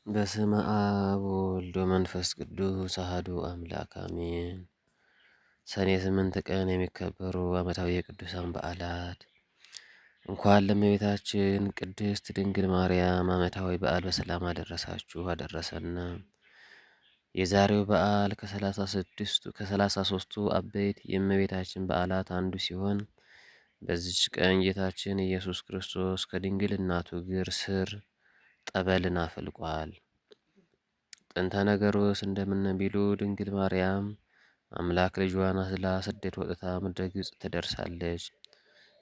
በስመ አብ ወወልድ ወመንፈስ ቅዱስ አሐዱ አምላክ አሜን። ሰኔ 8 ቀን የሚከበሩ ዓመታዊ የቅዱሳን በዓላት። እንኳን ለእመቤታችን ቅድስት ድንግል ማርያም ዓመታዊ በዓል በሰላም አደረሳችሁ አደረሰን። የዛሬው በዓል ከ33ቱ አበይት የእመቤታችን በዓላት አንዱ ሲሆን በዚች ቀን ጌታችን ኢየሱስ ክርስቶስ ከድንግል እናቱ እግር ስር ጠበልን አፈልቋል። ጥንተ ነገሩስ እንደምን ቢሉ ድንግል ማርያም አምላክ ልጇን አዝላ ስደት ወጥታ ምድረ ግብጽ ትደርሳለች።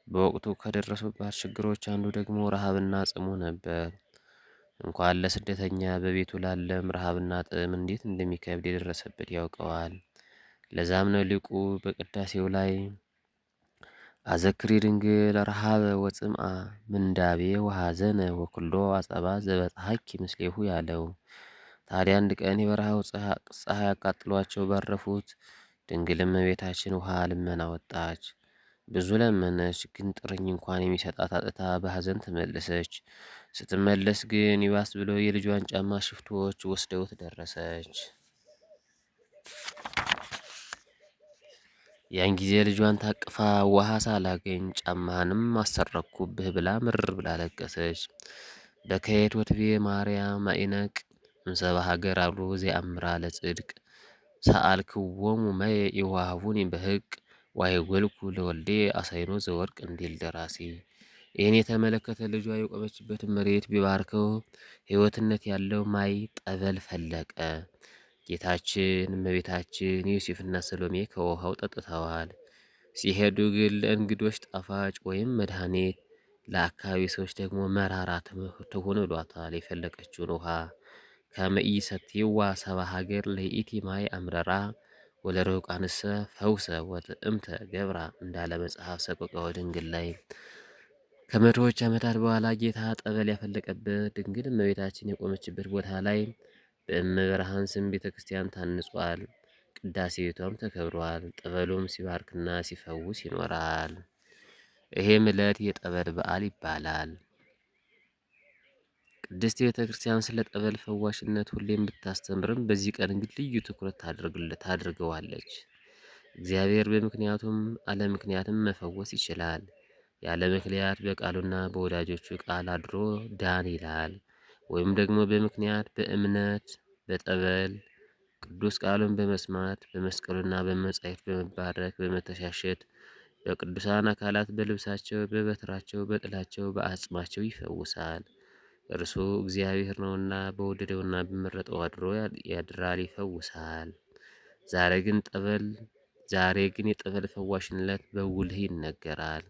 በወቅቱ ከደረሱባት ችግሮች አንዱ ደግሞ ረሃብና ጽሙ ነበር። እንኳን ለስደተኛ በቤቱ ላለም ረሃብና ጥም እንዴት እንደሚከብድ የደረሰበት ያውቀዋል። ለዛም ነው ሊቁ በቅዳሴው ላይ አዘክሪ ድንግል ረሃበ ወጽምአ ምንዳቤ ወሐዘነ ወኩሎ አጸባ ዘበጽሐኪ ምስሌሁ ያለው። ታዲያ አንድ ቀን የበረሃው ፀሐይ አቃጥሏቸው ባረፉት ድንግል እመቤታችን ውሃ ልመና ወጣች። ብዙ ለመነች፣ ግን ጥርኝ እንኳን የሚሰጣት አጥታ በሐዘን ተመለሰች። ስትመለስ ግን ይባስ ብሎ የልጇን ጫማ ሽፍቶች ወስደውት ደረሰች። ያን ጊዜ ልጇን ታቅፋ ውሃ ሳላገኝ ጫማህንም አሰረኩብህ ብላ ምርር ብላ ለቀሰች። በከየት ወትቤ ማርያም አይነቅ እምሰባ ሀገር አብሎ ዘአምራ ለጽድቅ ሰአልክዎሙ መየ ይዋሃቡኒ በሕቅ ዋይጎልኩ ለወልዴ አሳይኖ ዘወርቅ እንዲል ደራሲ። ይህን የተመለከተ ልጇ የቆመችበትን መሬት ቢባርከው ሕይወትነት ያለው ማይ ጠበል ፈለቀ። ጌታችን እመቤታችን ዮሴፍና ሰሎሜ ከውሃው ጠጥተዋል። ሲሄዱ ግን ለእንግዶች ጣፋጭ ወይም መድኃኒት፣ ለአካባቢ ሰዎች ደግሞ መራራ ትሆን ብሏታል። የፈለቀችውን ውሃ ከመኢሰትዋ ሰባ ሀገር ለይእቲ ማይ አምረራ ወለርሑቃንሰ ፈውሰ ወጥዕምተ ገብራ እንዳለ መጽሐፍ ሰቆቃወ ድንግል ላይ። ከመቶዎች ዓመታት በኋላ ጌታ ጠበል ያፈለቀበት ድንግል እመቤታችን የቆመችበት ቦታ ላይ በእመብርሃን ስም ቤተ ክርስቲያን ታንጿል። ቅዳሴ ቤቷም ተከብሯል። ጠበሉም ሲባርክና ሲፈውስ ይኖራል። ይሄም ዕለት የጠበል በዓል ይባላል። ቅድስት ቤተ ክርስቲያን ስለ ጠበል ፈዋሽነት ሁሌም ብታስተምርም በዚህ ቀን ግን ልዩ ትኩረት ታድርገዋለች። እግዚአብሔር በምክንያቱም አለ ምክንያትም መፈወስ ይችላል። ያለ ምክንያት በቃሉና በወዳጆቹ ቃል አድሮ ዳን ይላል። ወይም ደግሞ በምክንያት በእምነት በጠበል ቅዱስ ቃሉን በመስማት በመስቀሉና በመጻሕፍት በመባረክ በመተሻሸት በቅዱሳን አካላት በልብሳቸው በበትራቸው በጥላቸው በአጽማቸው ይፈውሳል። እርሱ እግዚአብሔር ነውና በወደደውና በመረጠው አድሮ ያድራል ይፈውሳል። ዛሬ ግን የጠበል ፈዋሽነት በጉልህ ይነገራል።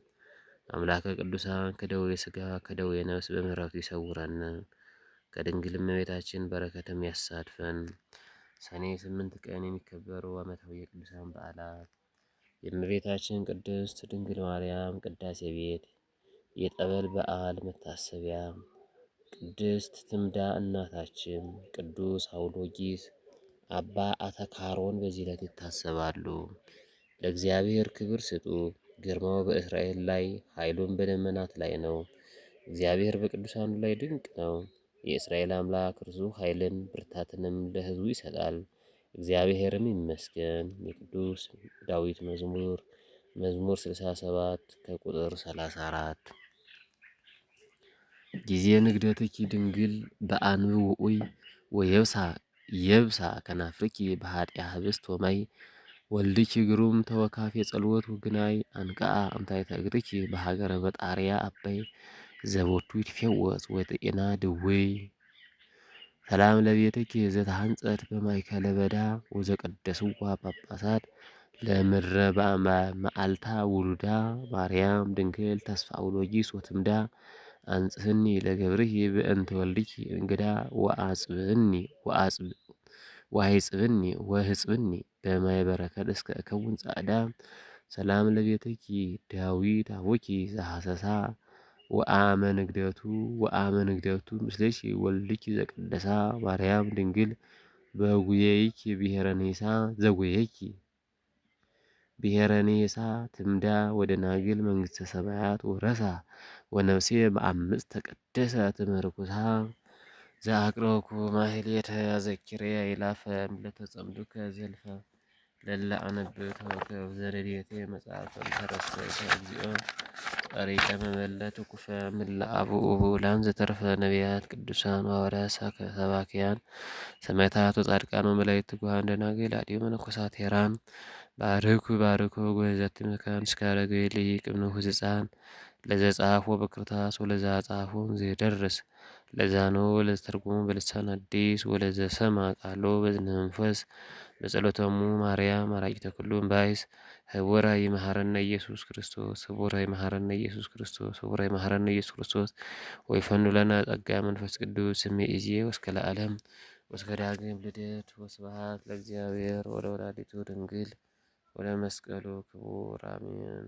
አምላከ ቅዱሳን ከደዌ ሥጋ ከደዌ ነፍስ በምሕረቱ ይሰውረን፣ ከድንግል እመቤታችን በረከትም ያሳትፈን። ሰኔ 8 ቀን የሚከበሩ ዓመታዊ የቅዱሳን በዓላት የእመቤታችን ቅድስት ድንግል ማርያም ቅዳሴ ቤት የጠበል በዓል መታሰቢያ፣ ቅድስት ትምዳ እናታችን፣ ቅዱስ አውሎጊስ፣ አባ አተካሮን በዚህ ዕለት ይታሰባሉ። ለእግዚአብሔር ክብር ስጡ፣ ግርማው በእስራኤል ላይ ኃይሉን በደመናት ላይ ነው። እግዚአብሔር በቅዱሳኑ ላይ ድንቅ ነው። የእስራኤል አምላክ እርሱ ኃይልን ብርታትንም ለሕዝቡ ይሰጣል። እግዚአብሔርም ይመስገን። የቅዱስ ዳዊት መዝሙር 67 ከቁጥር 34። ጊዜ ንግደትኪ ድንግል በአንብዕ ውኡይ የብሳ ከናፍርኪ በኃጢአ ህብስት ወማይ ወልድኪ ግሩም ተወካፌ ጸልወት ውግናይ አንቃአ እምታይተ እግርኪ በሀገረ በጣርያ አባይ ዘቦቱ ይትፌወስ ወጥዔና ድውይ ሰላም ለቤትኪ ዘተሐንጸት በማእከለ በዳ ወዘቀደስዋ ጳጳሳት ለምድረ መዓልታ ውሉዳ ማርያም ድንግል ተስፋ አውሎጊስ ወትምዳ አንጽህኒ ለገብርኪ በእንተ ወልድኪ እንግዳ ወአይጽብኒ ወህጽብኒ በማየ በረከት እስከ እከውን ጻዕዳ ሰላም ለቤትኪ ዳዊት አቡኪ ዘሐሰሳ ወአመ ንግደቱ ምስሌኪ ወልድኪ ዘቀደሳ ማርያም ድንግል በጉየይኪ ብሔረ ኒሳ ዘጉየይኪ ብሔረ ኒሳ ትምዳ ወደናግል መንግሥተ ሰማያት ወረሳ ወነፍሴ በአምስት ተቀደሰ ትምህርኩሳ ዘአቅረብኩ ማሕሌተ አዘኪርያ ይላፈ ለተጸምዱከ ዘልፈ ለላ አነብብ ተወከብ ዘረድኤቴ መጽሐፈ ተረሰይከ እግዚኦ ጸሪቀ መበለት ኩፈ እምለአብኡ ብኡላን ዘተርፈ ነቢያት ቅዱሳን ሐዋርያት ሰባክያን ሰማዕታት ወጻድቃን ወመላእክት ትጉሃን ደናግል አድዮ መነኮሳት ሄራን ባርኩ ባርኮ ወዘቲ መካን እስከ አረጋዊ ልሂቅ እምንዑ ሕፃን ለዘጸሐፎ በክርታስ ወለዛ ጸሐፎን ዘይደርስ ለዛነው ለዘተርጉሙ በልሳን አዲስ ወለዘሰማ ቃሎ በዝነ መንፈስ በጸሎተሙ ማርያም አራቂተ ኩሉ እምባይስ ህቡረ ይመሐረነ ኢየሱስ ክርስቶስ ህቡረ ይመሐረነ ኢየሱስ ክርስቶስ ህቡረ ይመሐረነ ኢየሱስ ክርስቶስ ወይፈኑ ለነ ጸጋ መንፈስ ቅዱስ እምይእዜሰ ወእስከ ለዓለም ወእስከ ዳግም ልደት ወስብሐት ለእግዚአብሔር ወለወላዲቱ ድንግል ወለመስቀሉ ክቡር አሜን።